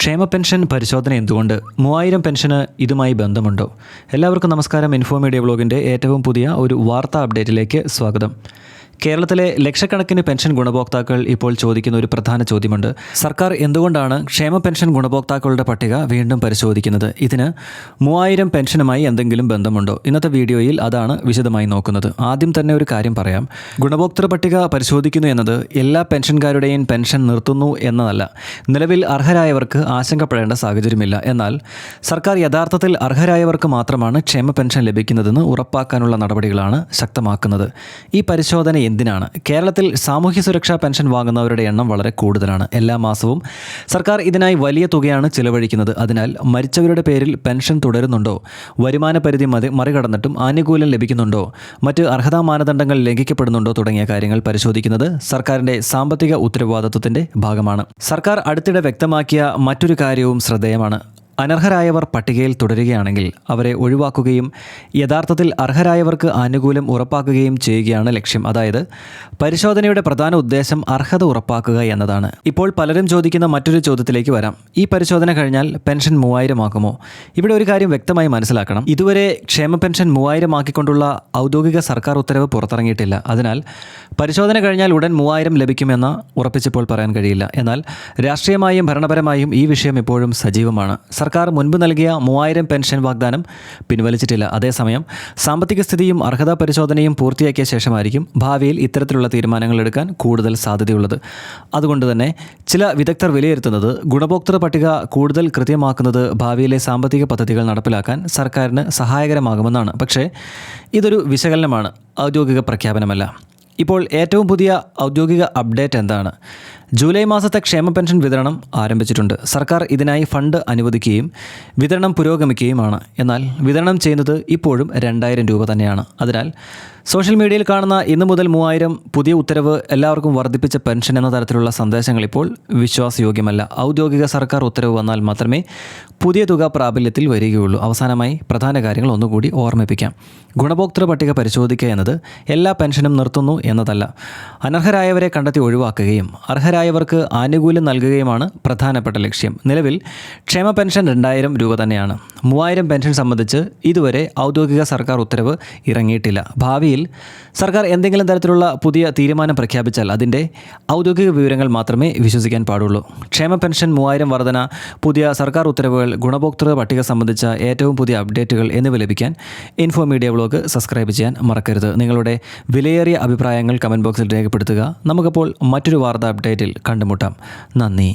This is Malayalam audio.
ക്ഷേമ പെൻഷൻ പരിശോധന എന്തുകൊണ്ട് 3000 പെൻഷന് ഇതുമായി ബന്ധമുണ്ടോ? എല്ലാവർക്കും നമസ്കാരം. ഇൻഫോ മീഡിയ വ്ലോഗിൻ്റെ ഏറ്റവും പുതിയ ഒരു വാർത്താ അപ്ഡേറ്റിലേക്ക് സ്വാഗതം. കേരളത്തിലെ ലക്ഷക്കണക്കിന് പെൻഷൻ ഗുണഭോക്താക്കൾ ഇപ്പോൾ ചോദിക്കുന്ന ഒരു പ്രധാന ചോദ്യമുണ്ട്. സർക്കാർ എന്തുകൊണ്ടാണ് ക്ഷേമ പെൻഷൻ ഗുണഭോക്താക്കളുടെ പട്ടിക വീണ്ടും പരിശോധിക്കുന്നത്? ഇതിന് 3000 പെൻഷനുമായി എന്തെങ്കിലും ബന്ധമുണ്ടോ? ഇന്നത്തെ വീഡിയോയിൽ അതാണ് വിശദമായി നോക്കുന്നത്. ആദ്യം തന്നെ ഒരു കാര്യം പറയാം. ഗുണഭോക്തൃ പട്ടിക പരിശോധിക്കുന്നു എന്നത് എല്ലാ പെൻഷൻകാരുടെയും പെൻഷൻ നിർത്തുന്നു എന്നതല്ല. നിലവിൽ അർഹരായവർക്ക് ആശങ്കപ്പെടേണ്ട സാഹചര്യമില്ല. എന്നാൽ സർക്കാർ യഥാർത്ഥത്തിൽ അർഹരായവർക്ക് മാത്രമാണ് ക്ഷേമ പെൻഷൻ ലഭിക്കുന്നതെന്ന് ഉറപ്പാക്കാനുള്ള നടപടികളാണ് ശക്തമാക്കുന്നത്. ഈ പരിശോധന എന്തിനാണ്? കേരളത്തിൽ സാമൂഹ്യ സുരക്ഷാ പെൻഷൻ വാങ്ങുന്നവരുടെ എണ്ണം വളരെ കൂടുതലാണ്. എല്ലാ മാസവും സർക്കാർ ഇതിനായി വലിയ തുകയാണ് ചിലവഴിക്കുന്നത്. അതിനാൽ മരിച്ചവരുടെ പേരിൽ പെൻഷൻ തുടരുന്നുണ്ടോ, വരുമാന പരിധി മറികടന്നിട്ടും ആനുകൂല്യം ലഭിക്കുന്നുണ്ടോ, മറ്റ് അർഹതാ മാനദണ്ഡങ്ങൾ ലംഘിക്കപ്പെടുന്നുണ്ടോ തുടങ്ങിയ കാര്യങ്ങൾ പരിശോധിക്കുന്നത് സർക്കാരിൻ്റെ സാമ്പത്തിക ഉത്തരവാദിത്വത്തിൻ്റെ ഭാഗമാണ്. സർക്കാർ അടുത്തിടെ വ്യക്തമാക്കിയ മറ്റൊരു കാര്യവും ശ്രദ്ധേയമാണ്. അനർഹരായവർ പട്ടികയിൽ തുടരുകയാണെങ്കിൽ അവരെ ഒഴിവാക്കുകയും യഥാർത്ഥത്തിൽ അർഹരായവർക്ക് ആനുകൂല്യം ഉറപ്പാക്കുകയും ചെയ്യുകയാണ് ലക്ഷ്യം. അതായത് പരിശോധനയുടെ പ്രധാന ഉദ്ദേശം അർഹത ഉറപ്പാക്കുക എന്നതാണ്. ഇപ്പോൾ പലരും ചോദിക്കുന്ന മറ്റൊരു ചോദ്യത്തിലേക്ക് വരാം. ഈ പരിശോധന കഴിഞ്ഞാൽ പെൻഷൻ 3000 ആക്കുമോ? ഇവിടെ ഒരു കാര്യം വ്യക്തമായി മനസ്സിലാക്കണം. ഇതുവരെ ക്ഷേമ പെൻഷൻ 3000 ആക്കിക്കൊണ്ടുള്ള ഔദ്യോഗിക സർക്കാർ ഉത്തരവ് പുറത്തിറങ്ങിയിട്ടില്ല. അതിനാൽ പരിശോധന കഴിഞ്ഞാൽ ഉടൻ 3000 ലഭിക്കുമെന്ന് ഉറപ്പിച്ചിപ്പോൾ പറയാൻ കഴിയില്ല. എന്നാൽ രാഷ്ട്രീയമായും ഭരണപരമായും ഈ വിഷയം ഇപ്പോഴും സജീവമാണ്. സർക്കാർ മുൻപ് നൽകിയ 3000 പെൻഷൻ വാഗ്ദാനം പിൻവലിച്ചിട്ടില്ല. അതേസമയം സാമ്പത്തിക സ്ഥിതിയും അർഹതാ പരിശോധനയും പൂർത്തിയാക്കിയ ശേഷമായിരിക്കും ഭാവിയിൽ ഇത്തരത്തിലുള്ള തീരുമാനങ്ങൾ എടുക്കാൻ കൂടുതൽ സാധ്യതയുള്ളത്. അതുകൊണ്ട് തന്നെ ചില വിദഗ്ധർ വിലയിരുത്തുന്നത് ഗുണഭോക്തൃ പട്ടിക കൂടുതൽ കൃത്യമാക്കുന്നത് ഭാവിയിലെ സാമ്പത്തിക പദ്ധതികൾ നടപ്പിലാക്കാൻ സർക്കാരിന് സഹായകരമാകുമെന്നാണ്. പക്ഷേ ഇതൊരു വിശകലനമാണ്, ഔദ്യോഗിക പ്രഖ്യാപനമല്ല. ഇപ്പോൾ ഏറ്റവും പുതിയ ഔദ്യോഗിക അപ്ഡേറ്റ് എന്താണ്? ജൂലൈ മാസത്തെ ക്ഷേമ പെൻഷൻ വിതരണം ആരംഭിച്ചിട്ടുണ്ട്. സർക്കാർ ഇതിനായി ഫണ്ട് അനുവദിക്കുകയും വിതരണം പുരോഗമിക്കുകയുമാണ്. എന്നാൽ വിതരണം ചെയ്യുന്നത് ഇപ്പോഴും 2000 രൂപ തന്നെയാണ്. അതിനാൽ സോഷ്യൽ മീഡിയയിൽ കാണുന്ന ഇന്നു മുതൽ 3000 പുതിയ ഉത്തരവ് എല്ലാവർക്കും വർദ്ധിപ്പിച്ച പെൻഷൻ എന്ന തരത്തിലുള്ള സന്ദേശങ്ങൾ ഇപ്പോൾ വിശ്വാസയോഗ്യമല്ല. ഔദ്യോഗിക സർക്കാർ ഉത്തരവ് വന്നാൽ മാത്രമേ പുതിയ തുക പ്രാബല്യത്തിൽ വരികയുള്ളൂ. അവസാനമായി പ്രധാന കാര്യങ്ങൾ ഒന്നുകൂടി ഓർമ്മിപ്പിക്കാം. ഗുണഭോക്തൃ പട്ടിക പരിശോധിക്കുക എന്നത് എല്ലാ പെൻഷനും നിർത്തുന്നു എന്നതല്ല. അനർഹരായവരെ കണ്ടെത്തി ഒഴിവാക്കുകയും അർഹരായവർക്ക് ആനുകൂല്യം നൽകുകയുമാണ് പ്രധാനപ്പെട്ട ലക്ഷ്യം. നിലവിൽ ക്ഷേമ പെൻഷൻ 2000 രൂപ തന്നെയാണ്. 3000 പെൻഷൻ സംബന്ധിച്ച് ഇതുവരെ ഔദ്യോഗിക സർക്കാർ ഉത്തരവ് ഇറങ്ങിയിട്ടില്ല. ഭാവിയിൽ സർക്കാർ എന്തെങ്കിലും തരത്തിലുള്ള പുതിയ തീരുമാനം പ്രഖ്യാപിച്ചാൽ അതിൻ്റെ ഔദ്യോഗിക വിവരങ്ങൾ മാത്രമേ വിശ്വസിക്കാൻ പാടുള്ളൂ. ക്ഷേമ പെൻഷൻ 3000 വർധന, പുതിയ സർക്കാർ ഉത്തരവുകൾ, ഗുണഭോക്തൃ പട്ടിക സംബന്ധിച്ച ഏറ്റവും പുതിയ അപ്ഡേറ്റുകൾ എന്നിവ ലഭിക്കാൻ ഇൻഫോ മീഡിയ വ്ലോഗ് സബ്സ്ക്രൈബ് ചെയ്യാൻ മറക്കരുത്. നിങ്ങളുടെ വിലയേറിയ അഭിപ്രായങ്ങൾ കമൻറ്റ് ബോക്സിൽ രേഖപ്പെടുത്തുക. നമുക്കപ്പോൾ മറ്റൊരു വാർത്താ അപ്ഡേറ്റിൽ കണ്ടുമുട്ടാം. നന്ദി.